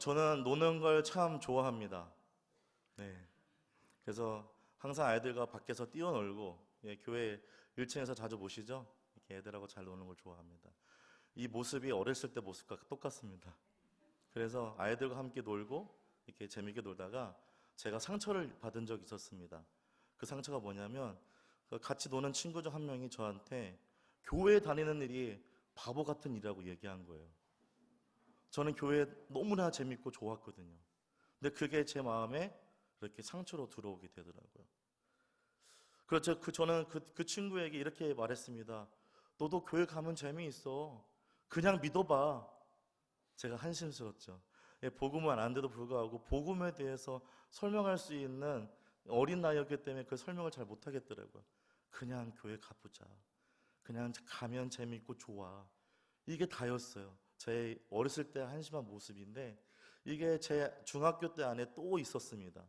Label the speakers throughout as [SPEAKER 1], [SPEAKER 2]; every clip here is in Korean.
[SPEAKER 1] 저는 노는 걸 참 좋아합니다. 네. 그래서 항상 아이들과 밖에서 뛰어놀고, 교회 1층에서 자주 모시죠. 이렇게 애들하고 잘 노는 걸 좋아합니다. 이 모습이 어렸을 때 모습과 똑같습니다. 그래서 아이들과 함께 놀고 이렇게 재밌게 놀다가 제가 상처를 받은 적이 있었습니다. 그 상처가 뭐냐면, 같이 노는 친구 중 한 명이 저한테 교회 다니는 일이 바보 같은 일이라고 얘기한 거예요. 저는 교회 너무나 재밌고 좋았거든요. 근데 그게 제 마음에 이렇게 상처로 들어오게 되더라고요. 그렇죠. 저는 그 친구에게 이렇게 말했습니다. 너도 교회 가면 재미있어. 그냥 믿어봐. 제가 한심스럽죠. 복음은 안돼도 불구하고 복음에 대해서 설명할 수 있는 어린 나이였기 때문에 그 설명을 잘 못하겠더라고요. 그냥 교회 가보자. 그냥 가면 재밌고 좋아. 이게 다였어요. 제 어렸을 때 한심한 모습인데, 이게 제 중학교 때 안에 또 있었습니다.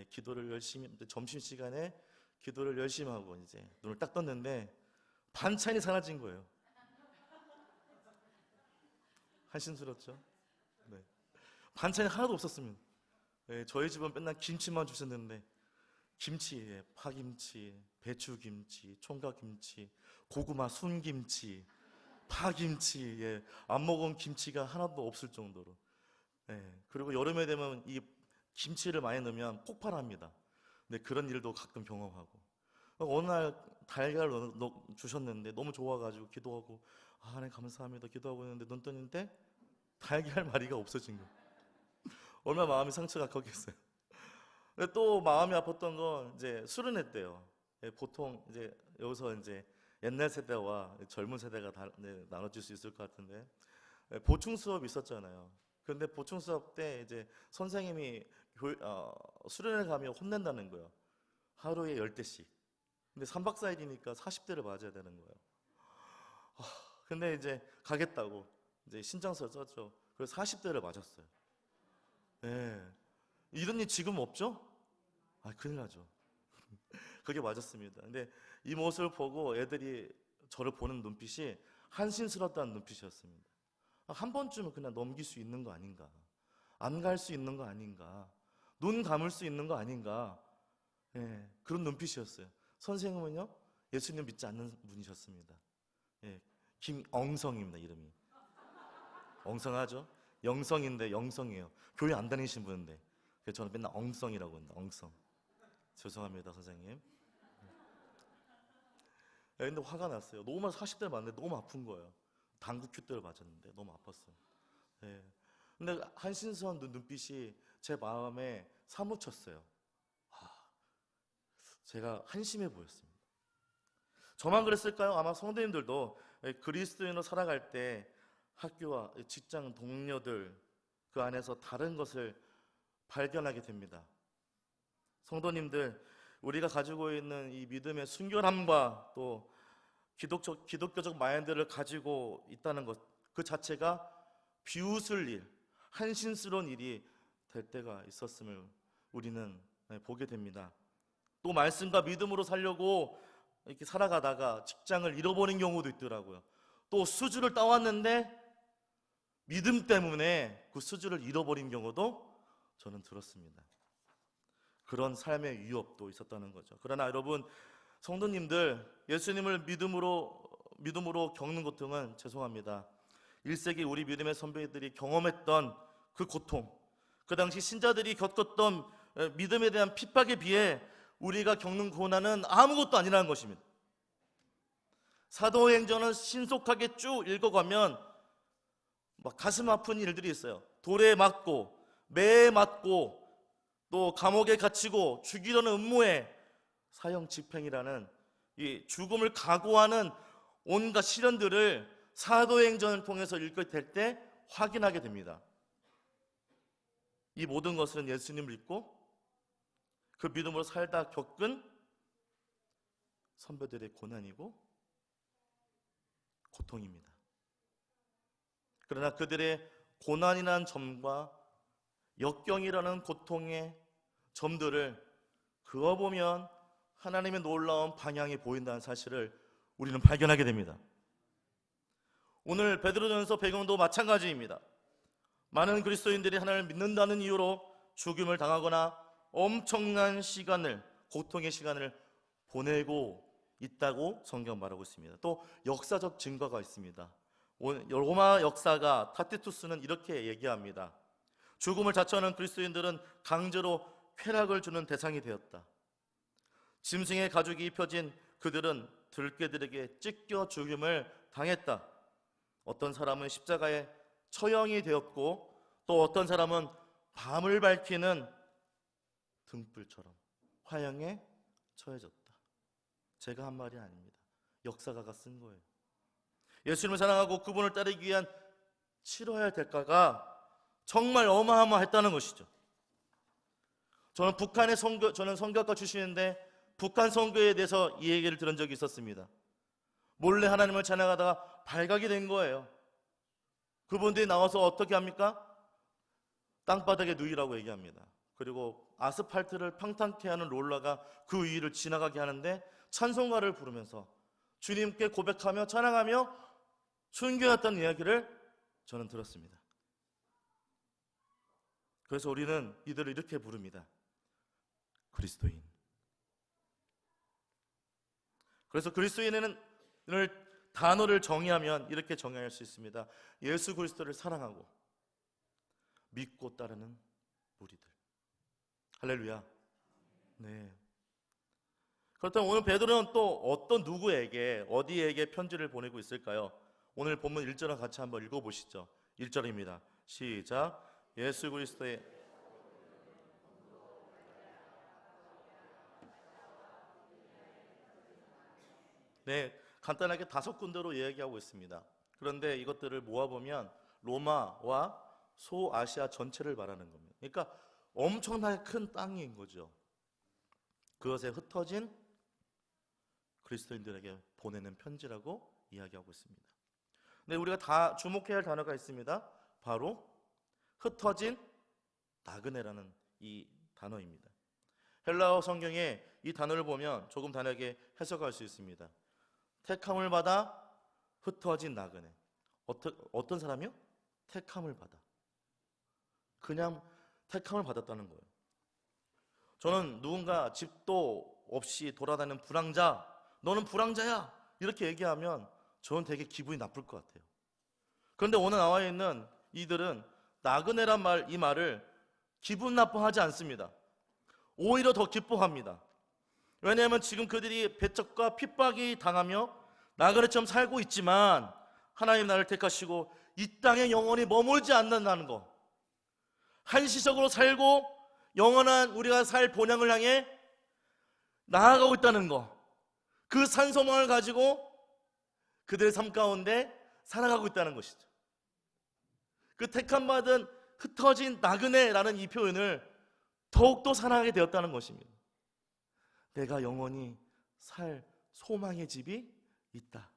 [SPEAKER 1] 기도를 열심히, 점심시간에 기도를 열심히 하고 이제 눈을 딱 떴는데 반찬이 사라진 거예요. 한심스럽죠? 네. 반찬이 하나도 없었습니다. 저희 집은 맨날 김치만 주셨는데, 김치, 파김치, 배추김치, 총각김치, 고구마 순김치, 파김치, 안 먹은 김치가 하나도 없을 정도로. 그리고 여름에 되면 이 김치를 많이 넣으면 폭발합니다. 근데 그런 일도 가끔 경험하고, 어느 날 달걀을 주셨는데 너무 좋아가지고 기도하고, 하나님 감사합니다 기도하고 있는데 눈 뜨는데 달걀 마리가 없어진 거예요. 얼마나 마음이 상처가 컸겠어요. 근데 또 마음이 아팠던 건 이제 수련회 때요. 보통 이제 여기서 이제 옛날 세대와 젊은 세대가 나눠질 수 있을 것 같은데, 보충 수업이 있었잖아요. 근데 보충 수업 때 이제 선생님이 수련회 가면 혼낸다는 거예요. 하루에 10대씩. 근데 3박 4일이니까 40대를 맞아야 되는 거예요. 근데 이제 가겠다고 이제 신청서 썼죠. 그래서 40대를 맞았어요. 이런 일 지금 없죠? 큰일 나죠. 그게 맞았습니다. 근데 이 모습을 보고 애들이 저를 보는 눈빛이 한심스럽다는 눈빛이었습니다. 한 번쯤은 그냥 넘길 수 있는 거 아닌가, 안 갈 수 있는 거 아닌가, 눈 감을 수 있는 거 아닌가, 그런 눈빛이었어요. 선생님은요, 예수님 믿지 않는 분이셨습니다. 김엉성입니다. 이름이 엉성하죠? 영성인데 영성이에요. 교회 안 다니신 분인데. 그래서 저는 맨날 엉성이라고 합니다. 엉성. 죄송합니다 선생님. 근데 화가 났어요. 너무 40대를 맞는데 너무 아픈 거예요. 당구 큐대를 맞았는데 너무 아팠어요. 근데 한신스러운 눈빛이 제 마음에 사무쳤어요. 제가 한심해 보였습니다. 저만 그랬을까요? 아마 성도님들도 그리스도인으로 살아갈 때 학교와 직장 동료들 그 안에서 다른 것을 발견하게 됩니다. 성도님들, 우리가 가지고 있는 이 믿음의 순결함과 또 기독교적 마인드를 가지고 있다는 것, 그 자체가 비웃을 일, 한심스러운 일이 될 때가 있었음을 우리는 보게 됩니다. 또 말씀과 믿음으로 살려고 이렇게 살아가다가 직장을 잃어버린 경우도 있더라고요. 또 수주를 따왔는데 믿음 때문에 그 수주를 잃어버린 경우도 저는 들었습니다. 그런 삶의 위협도 있었다는 거죠. 그러나 여러분, 성도님들, 예수님을 믿음으로 겪는 고통은, 죄송합니다, 1세기 우리 믿음의 선배들이 경험했던 그 고통, 그 당시 신자들이 겪었던 믿음에 대한 핍박에 비해 우리가 겪는 고난은 아무것도 아니라는 것입니다. 사도행전을 신속하게 쭉 읽어가면 막 가슴 아픈 일들이 있어요. 돌에 맞고, 매에 맞고, 또 감옥에 갇히고, 죽이려는 음모에 사형 집행이라는 이 죽음을 각오하는 온갖 시련들을 사도행전을 통해서 읽게 될 때 확인하게 됩니다. 이 모든 것은 예수님을 믿고 그 믿음으로 살다 겪은 선배들의 고난이고 고통입니다. 그러나 그들의 고난이라는 점과 역경이라는 고통의 점들을 그어보면 하나님의 놀라운 방향이 보인다는 사실을 우리는 발견하게 됩니다. 오늘 베드로전서 배경도 마찬가지입니다. 많은 그리스도인들이 하나님을 믿는다는 이유로 죽임을 당하거나 엄청난 시간을, 고통의 시간을 보내고 있다고 성경 말하고 있습니다. 또 역사적 증거가 있습니다. 로마 역사가 타티투스는 이렇게 얘기합니다. 죽음을 자처하는 그리스도인들은 강제로 쾌락을 주는 대상이 되었다. 짐승의 가죽이 입혀진 그들은 들깨들에게 찢겨 죽임을 당했다. 어떤 사람은 십자가에 처형이 되었고 또 어떤 사람은 밤을 밝히는 등불처럼 화형에 처해졌다. 제가 한 말이 아닙니다. 역사가가 쓴 거예요. 예수님을 사랑하고 그분을 따르기 위한 치러야 할 대가가 정말 어마어마했다는 것이죠. 저는 성교학과 출신인데 북한 선교에 대해서 이 얘기를 들은 적이 있었습니다. 몰래 하나님을 찬양하다가 발각이 된 거예요. 그분들이 나와서 어떻게 합니까? 땅바닥에 누이라고 얘기합니다. 그리고 아스팔트를 평탄케 하는 롤러가 그 위를 지나가게 하는데 찬송가를 부르면서 주님께 고백하며 찬양하며 순교했다는 이야기를 저는 들었습니다. 그래서 우리는 이들을 이렇게 부릅니다. 그리스도인. 그래서 그리스도인을 단어를 정의하면 이렇게 정의할 수 있습니다. 예수 그리스도를 사랑하고 믿고 따르는 무리들. 할렐루야. 네. 그렇다면 오늘 베드로는 또 어떤 누구에게 어디에게 편지를 보내고 있을까요? 오늘 본문 1절을 같이 한번 읽어보시죠. 1절입니다. 시작. 예수 그리스도의 네, 간단하게 5군데로 이야기하고 있습니다. 그런데 이것들을 모아보면 로마와 소아시아 전체를 말하는 겁니다. 그러니까 엄청나게 큰 땅인 거죠. 그것에 흩어진 그리스도인들에게 보내는 편지라고 이야기하고 있습니다. 근데 우리가 다 주목해야 할 단어가 있습니다. 바로 흩어진 나그네라는 이 단어입니다. 헬라어 성경에 이 단어를 보면 조금 다르게 해석할 수 있습니다. 택함을 받아 흩어진 나그네. 어떤 사람이요? 택함을 받아. 그냥 택함을 받았다는 거예요. 저는 누군가 집도 없이 돌아다니는 불황자, 너는 불황자야 이렇게 얘기하면 저는 되게 기분이 나쁠 것 같아요. 그런데 오늘 나와 있는 이들은 나그네란 이 말을 기분 나빠하지 않습니다. 오히려 더 기뻐합니다. 왜냐하면 지금 그들이 배척과 핍박이 당하며 나그네처럼 살고 있지만 하나님 나를 택하시고 이 땅에 영원히 머물지 않는다는 거, 한시적으로 살고 영원한 우리가 살 본향을 향해 나아가고 있다는 거, 그 산소망을 가지고 그들의 삶 가운데 살아가고 있다는 것이죠. 그 택함받은 흩어진 나그네라는 이 표현을 더욱더 사랑하게 되었다는 것입니다. 내가 영원히 살 소망의 집이 있다.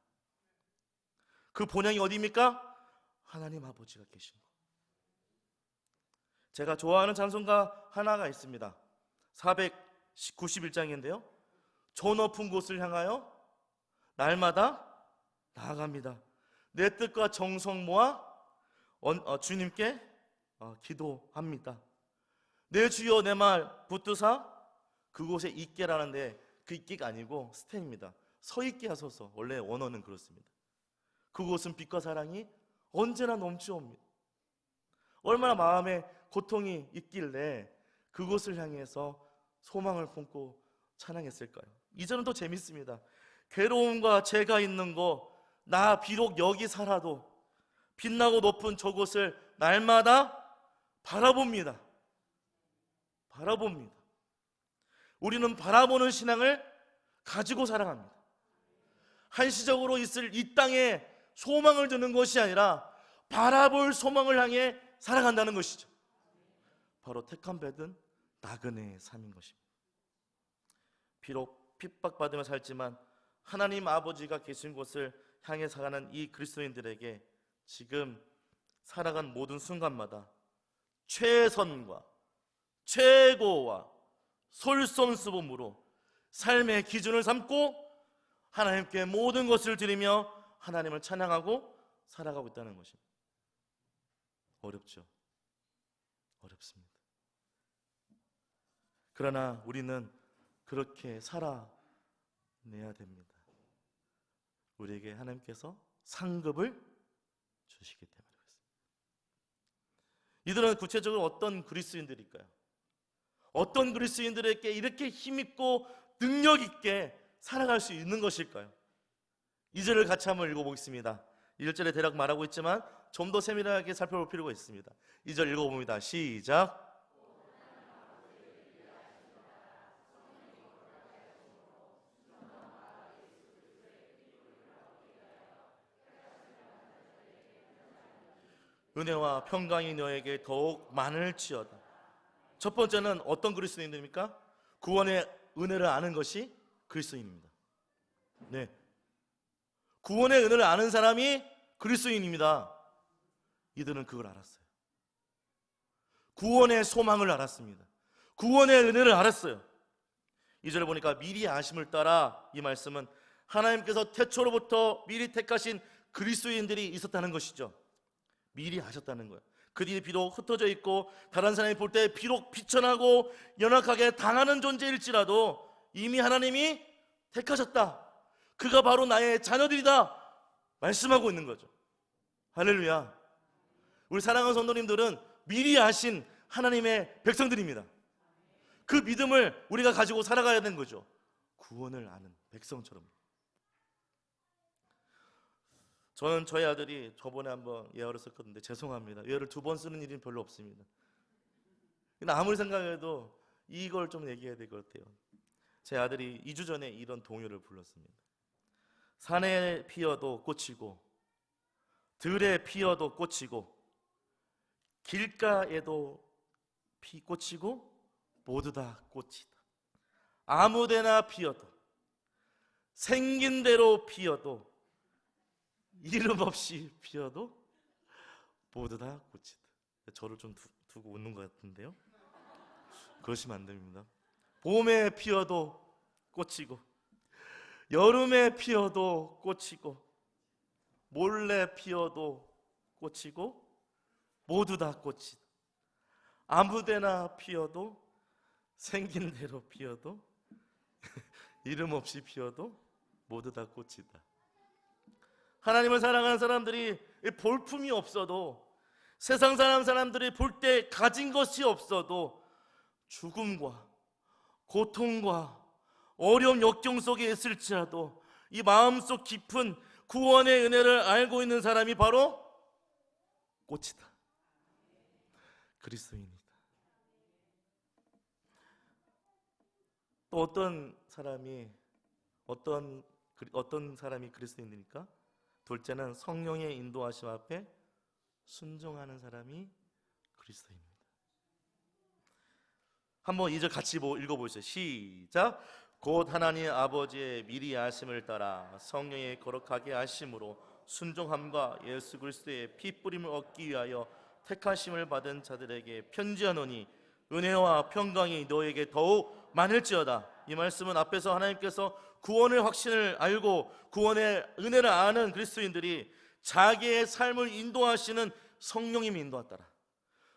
[SPEAKER 1] 그 본향이 어디입니까? 하나님 아버지가 계신 것. 제가 좋아하는 찬송가 하나가 있습니다. 491장인데요 저 높은 곳을 향하여 날마다 나아갑니다. 내 뜻과 정성 모아 주님께 기도합니다. 내 주여 내 말 붙드사 그곳에 있게라는데 그 있기가 아니고 스탠입니다. 서 있게 하소서. 원래 원어는 그렇습니다. 그곳은 빛과 사랑이 언제나 넘치옵니다. 얼마나 마음에 고통이 있길래 그곳을 향해서 소망을 품고 찬양했을까요? 이절은 더 재밌습니다. 괴로움과 죄가 있는 곳, 나 비록 여기 살아도 빛나고 높은 저곳을 날마다 바라봅니다. 바라봅니다. 우리는 바라보는 신앙을 가지고 살아갑니다. 한시적으로 있을 이 땅에 소망을 두는 것이 아니라 바라볼 소망을 향해 살아간다는 것이죠. 바로 택함받은 나그네의 삶인 것입니다. 비록 핍박받으며 살지만 하나님 아버지가 계신 곳을 향해 살아가는 이 그리스도인들에게 지금 살아간 모든 순간마다 최선과 최고와 솔선수범으로 삶의 기준을 삼고 하나님께 모든 것을 드리며 하나님을 찬양하고 살아가고 있다는 것입니다. 어렵죠. 어렵습니다. 그러나 우리는 그렇게 살아내야 됩니다. 우리에게 하나님께서 상급을 주시기 때문에 그렇습니다. 이들은 구체적으로 어떤 그리스도인들일까요? 어떤 그리스도인들에게 이렇게 힘있고 능력 있게 살아갈 수 있는 것일까요? 2절을 같이 한번 읽어보겠습니다. 1절에 대략 말하고 있지만 좀 더 세밀하게 살펴볼 필요가 있습니다. 2절 읽어봅니다. 시작. 은혜와 평강이 너에게 더욱 많을지어다. 첫 번째는 어떤 그리스도인들입니까? 구원의 은혜를 아는 것이 그리스도인입니다. 네, 구원의 은혜를 아는 사람이 그리스도인입니다. 이들은 그걸 알았어요. 구원의 소망을 알았습니다. 구원의 은혜를 알았어요. 2절을 보니까 미리 아심을 따라, 이 말씀은 하나님께서 태초로부터 미리 택하신 그리스도인들이 있었다는 것이죠. 미리 아셨다는 거예요. 그들이 비록 흩어져 있고 다른 사람이 볼 때 비록 비천하고 연약하게 당하는 존재일지라도 이미 하나님이 택하셨다. 그가 바로 나의 자녀들이다 말씀하고 있는 거죠. 할렐루야. 우리 사랑하는 성도님들은 미리 아신 하나님의 백성들입니다. 그 믿음을 우리가 가지고 살아가야 되는 거죠. 구원을 아는 백성처럼. 저는 저희 아들이 저번에 한번 예화를 썼거든요. 죄송합니다. 예화를 2번 쓰는 일은 별로 없습니다. 근데 아무리 생각해도 이걸 좀 얘기해야 될 것 같아요. 제 아들이 2주 전에 이런 동요를 불렀습니다. 산에 피어도 꽃이고 들에 피어도 꽃이고 길가에도 꽃이고 모두 다 꽃이다. 아무데나 피어도 생긴 대로 피어도 이름 없이 피어도 모두 다 꽃이다. 저를 좀 두고 웃는 것 같은데요. 그러시면 안 됩니다. 봄에 피어도 꽃이고 여름에 피어도 꽃이고 몰래 피어도 꽃이고 모두 다 꽃이다. 아무데나 피어도 생긴 대로 피어도 이름 없이 피어도 모두 다 꽃이다. 하나님을 사랑하는 사람들이 볼품이 없어도, 세상 사람들이 볼 때 가진 것이 없어도 죽음과 고통과 어려운 역경 속에 있을지라도 이 마음속 깊은 구원의 은혜를 알고 있는 사람이 바로 꽃이다. 그리스도인이다. 또 어떤 사람이 그리스도인입니까? 둘째는 성령의 인도하심 앞에 순종하는 사람이 그리스도입니다. 한번 2절 같이 읽어보시죠. 시작. 곧 하나님 아버지의 미리 아심을 따라 성령의 거룩하게 하심으로 순종함과 예수 그리스도의 피 뿌림을 얻기 위하여 택하심을 받은 자들에게 편지하노니 은혜와 평강이 너에게 더욱 많을지어다. 이 말씀은 앞에서 하나님께서 구원의 확신을 알고 구원의 은혜를 아는 그리스도인들이 자기의 삶을 인도하시는 성령님의 인도하 따라,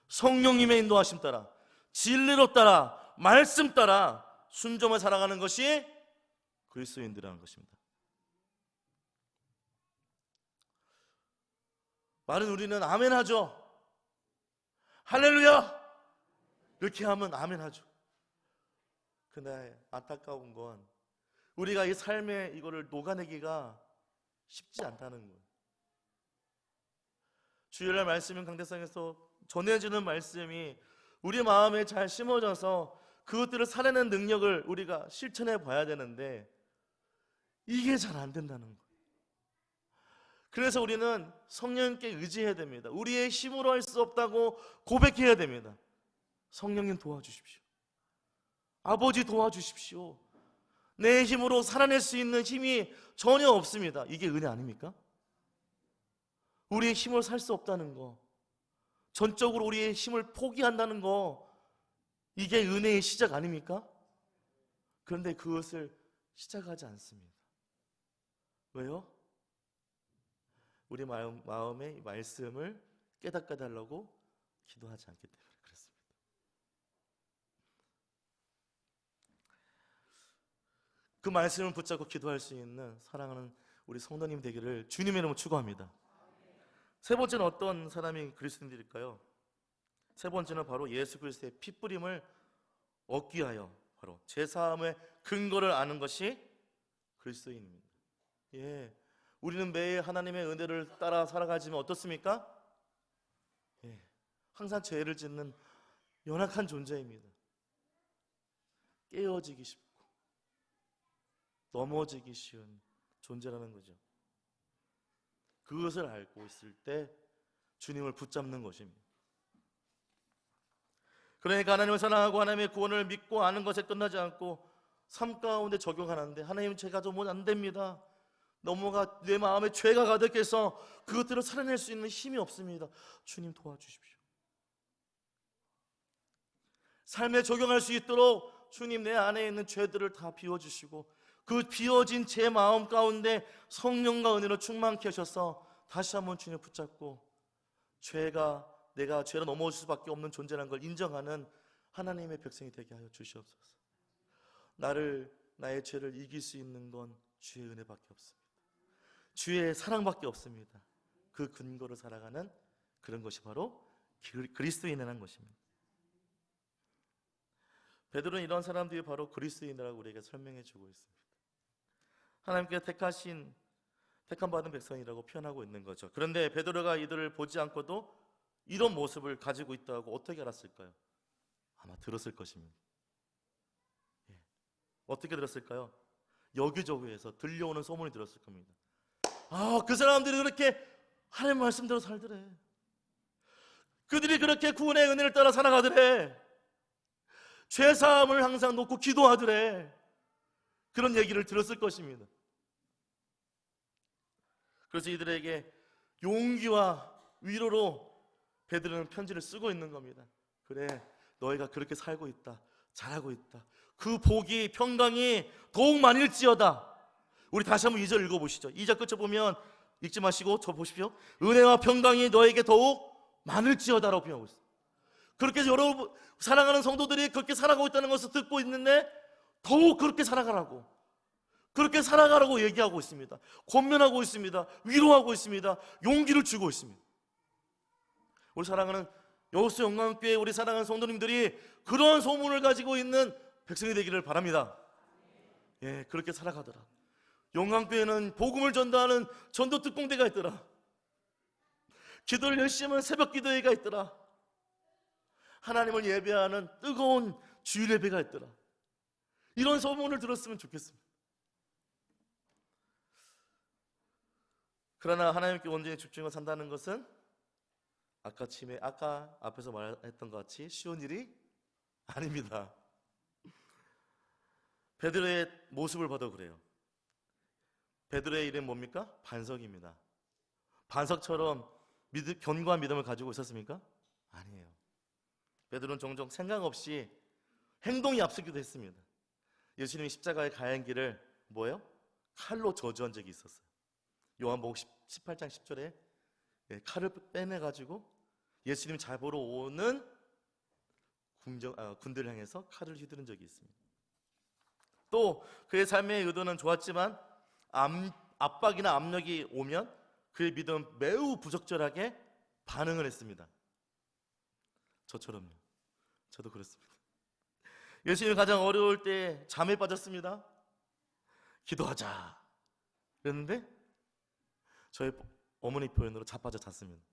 [SPEAKER 1] 성령님의 인도하심 따라, 진리로 따라, 말씀 따라 순종을 살아가는 것이 그리스도인들이라는 것입니다. 많은 우리는 아멘 하죠. 할렐루야 이렇게 하면 아멘 하죠. 근데 안타까운 건 우리가 이 삶의 이거를 녹아내기가 쉽지 않다는 거예요. 주일날 말씀인 강대상에서 전해지는 말씀이 우리 마음에 잘 심어져서 그것들을 살아내는 능력을 우리가 실천해 봐야 되는데 이게 잘 안 된다는 거예요. 그래서 우리는 성령님께 의지해야 됩니다. 우리의 힘으로 할 수 없다고 고백해야 됩니다. 성령님 도와주십시오. 아버지 도와주십시오. 내 힘으로 살아낼 수 있는 힘이 전혀 없습니다. 이게 은혜 아닙니까? 우리의 힘으로 살 수 없다는 거, 전적으로 우리의 힘을 포기한다는 거, 이게 은혜의 시작 아닙니까? 그런데 그것을 시작하지 않습니다. 왜요? 우리 마음의 말씀을 깨닫게 달라고 기도하지 않기 때문에 그렇습니다. 그 말씀을 붙잡고 기도할 수 있는 사랑하는 우리 성도님 되기를 주님의 이름으로 축원합니다. 세 번째는 어떤 사람이 그리스도인들일까요? 세 번째는 바로 예수 그리스도의 피뿌림을 얻기 위하여 바로 제사함의 근거를 아는 것이 그리스도인입니다. 예, 우리는 매일 하나님의 은혜를 따라 살아가지만 어떻습니까? 예, 항상 죄를 짓는 연약한 존재입니다. 깨어지기 쉽고 넘어지기 쉬운 존재라는 거죠. 그것을 알고 있을 때 주님을 붙잡는 것입니다. 그러니까 하나님을 사랑하고 하나님의 구원을 믿고 아는 것에 끝나지 않고 삶 가운데 적용하는데, 하나님 제가 좀 안 됩니다. 내 마음에 죄가 가득해서 그것들을 살아낼 수 있는 힘이 없습니다. 주님 도와주십시오. 삶에 적용할 수 있도록 주님 내 안에 있는 죄들을 다 비워주시고 그 비워진 제 마음 가운데 성령과 은혜로 충만케 하셔서 다시 한번 주님 붙잡고 내가 죄로 넘어질 수밖에 없는 존재라는 걸 인정하는 하나님의 백성이 되게 하여 주시옵소서. 나의 죄를 이길 수 있는 건 주의 은혜밖에 없습니다. 주의 사랑밖에 없습니다. 그 근거로 살아가는 그런 것이 바로 그리스도인이라는 것입니다. 베드로는 이런 사람들이 바로 그리스도인이라고 우리에게 설명해 주고 있습니다. 하나님께서 택함 받은 백성이라고 표현하고 있는 거죠. 그런데 베드로가 이들을 보지 않고도 이런 모습을 가지고 있다고 어떻게 알았을까요? 아마 들었을 것입니다. 예. 어떻게 들었을까요? 여기저기에서 들려오는 소문이 들었을 겁니다. 그 사람들이 그렇게 하나님 말씀대로 살더래. 그들이 그렇게 구원의 은혜를 따라 살아가더래. 죄사함을 항상 놓고 기도하더래. 그런 얘기를 들었을 것입니다. 그래서 이들에게 용기와 위로로 베드로는 편지를 쓰고 있는 겁니다. 그래, 너희가 그렇게 살고 있다, 잘하고 있다, 그 복이 평강이 더욱 많을지어다. 우리 다시 한번 2절 읽어보시죠. 2절 끝에 보면 읽지 마시고 저 보십시오. 은혜와 평강이 너에게 더욱 많을지어다라고 표현하고 있어요. 그렇게 여러분 사랑하는 성도들이 그렇게 살아가고 있다는 것을 듣고 있는데 더욱 그렇게 살아가라고, 그렇게 살아가라고 얘기하고 있습니다. 권면하고 있습니다. 위로하고 있습니다. 용기를 주고 있습니다. 우리 사랑하는 여호수 영광교회 우리 사랑하는 성도님들이 그런 소문을 가지고 있는 백성이 되기를 바랍니다. 예, 그렇게 살아가더라. 영광교회는 복음을 전도하는 전도 특공대가 있더라. 기도를 열심히 하는 새벽 기도회가 있더라. 하나님을 예배하는 뜨거운 주일 예배가 있더라. 이런 소문을 들었으면 좋겠습니다. 그러나 하나님께 온전히 집중하고 산다는 것은 아까 앞에서 말했던 것 같이 쉬운 일이 아닙니다. 베드로의 모습을 봐도 그래요. 베드로의 이름은 뭡니까? 반석입니다. 반석처럼 견고한 믿음을 가지고 있었습니까? 아니에요. 베드로는 종종 생각 없이 행동이 앞서기도 했습니다. 예수님이 십자가의 가는 길을 뭐예요? 칼로 저주한 적이 있었어요. 요한복음 18장 10절에 칼을 빼내가지고 예수님 잡으러 오는 군대를 향해서 칼을 휘두른 적이 있습니다. 또 그의 삶의 의도는 좋았지만 압박이나 압력이 오면 그의 믿음은 매우 부적절하게 반응을 했습니다. 저처럼요. 저도 그렇습니다. 예수님이 가장 어려울 때 잠에 빠졌습니다. 기도하자 그랬는데 저희 어머니 표현으로 자빠져 잤습니다.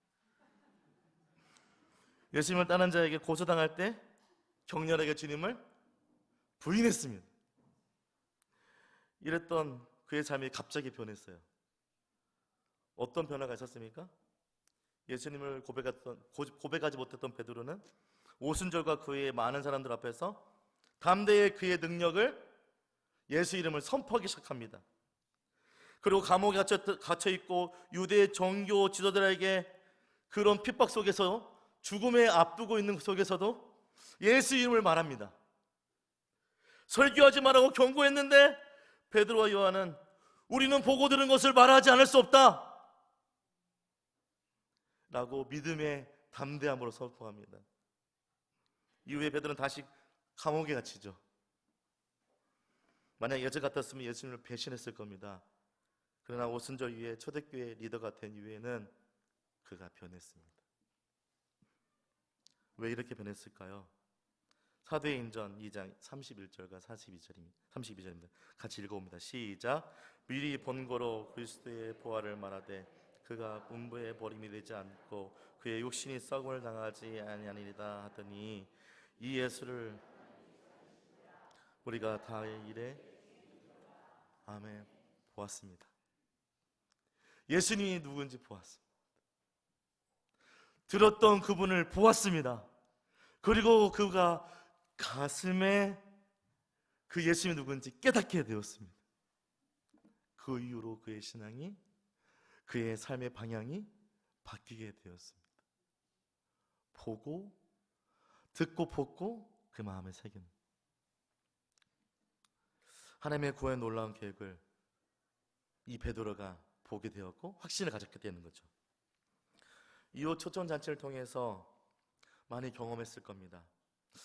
[SPEAKER 1] 예수님을 따른 자에게 고소당할 때 격렬하게 주님을 부인했습니다. 이랬던 그의 삶이 갑자기 변했어요. 어떤 변화가 있었습니까? 예수님을 고백하지 못했던 베드로는 오순절과 그 외에 많은 사람들 앞에서 담대히 그의 능력을, 예수 이름을 선포하기 시작합니다. 그리고 감옥에 갇혀있고 유대의 종교 지도자들에게 그런 핍박 속에서 죽음에 앞두고 있는 속에서도 예수 이름을 말합니다. 설교하지 말라고 경고했는데 베드로와 요한은 우리는 보고 들은 것을 말하지 않을 수 없다 라고 믿음의 담대함으로 선포합니다. 이후에 베드로는 다시 감옥에 갇히죠. 만약 여자 같았으면 예수님을 배신했을 겁니다. 그러나 오순절 이후에 초대교회 리더가 된 이후에는 그가 변했습니다. 왜 이렇게 변했을까요? 사도행전 2장 31절과 32절입니다. 같이 읽어봅니다. 시작. 미리 본고로 그리스도의 보화를 말하되 그가 음부에 버림이 되지 않고 그의 육신이 썩음을 당하지 아니하니이다 하더니 이 예수를 우리가 다 이래 아멘 보았습니다. 예수님이 누군지 보았습니다. 들었던 그분을 보았습니다. 그리고 그가 가슴에 그 예수님이 누군지 깨닫게 되었습니다. 그 이후로 그의 신앙이, 그의 삶의 방향이 바뀌게 되었습니다. 보고 듣고 보고 그 마음에 새긴 하나님의 구원의 놀라운 계획을 이 베드로가 보게 되었고 확신을 가졌게 되는 거죠. 이후 초청 잔치를 통해서 많이 경험했을 겁니다.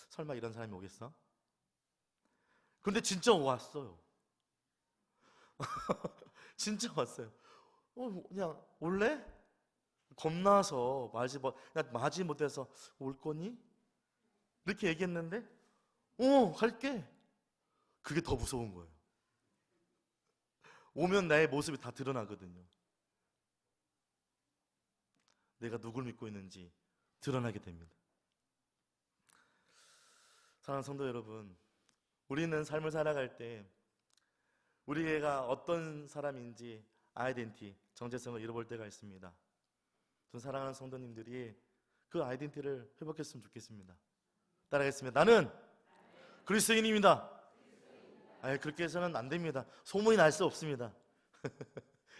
[SPEAKER 1] 설마 이런 사람이 오겠어? 근데 진짜 왔어요. 진짜 왔어요. 그냥 올래? 겁나서 맞이 못해서 올 거니? 이렇게 얘기했는데 갈게. 그게 더 무서운 거예요. 오면 나의 모습이 다 드러나거든요. 내가 누굴 믿고 있는지 드러나게 됩니다. 사랑하는 성도 여러분, 우리는 삶을 살아갈 때 우리가 어떤 사람인지 아이덴티, 정체성을 잃어볼 때가 있습니다. 전 사랑하는 성도님들이 그 아이덴티를 회복했으면 좋겠습니다. 따라하겠습니다. 나는 그리스도인입니다. 그렇게 해서는 안 됩니다. 소문이 날 수 없습니다.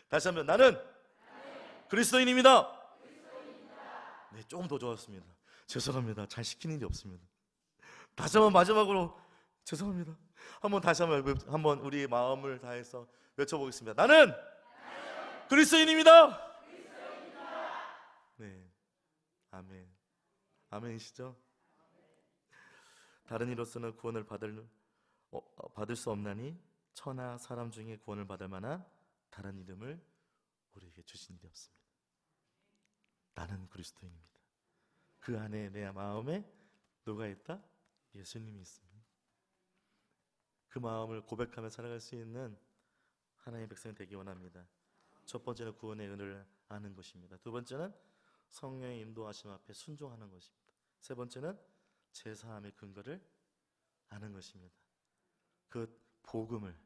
[SPEAKER 1] 다시 한번 나는 그리스도인입니다. 네, 조금 더 좋았습니다. 죄송합니다. 잘 시키는 일이 없습니다. 다시 한번 마지막으로 죄송합니다. 다시 한번 우리 마음을 다해서 외쳐보겠습니다. 나는 그리스도인입니다. 네, 아멘. 아멘이시죠? 다른 이로서는 구원을 받을 수 없나니 천하 사람 중에 구원을 받을 만한 다른 이름을 우리에게 주신 일이 없습니다. 나는 그리스도인입니다. 그 안에 내 마음에 누가 있다? 예수님이 있습니다. 그 마음을 고백하며 살아갈 수 있는 하나님의 백성이 되기 원합니다. 첫 번째는 구원의 은혜를 아는 것입니다. 두 번째는 성령의 인도하심 앞에 순종하는 것입니다. 세 번째는 제사함의 근거를 아는 것입니다. 그 복음을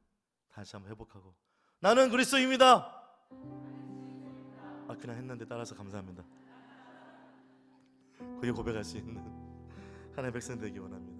[SPEAKER 1] 다시 한번 회복하고 나는 그리스도입니다. 그냥 했는데 따라서 감사합니다. 그게 고백할 수 있는 하나님의 백성 되기 원합니다.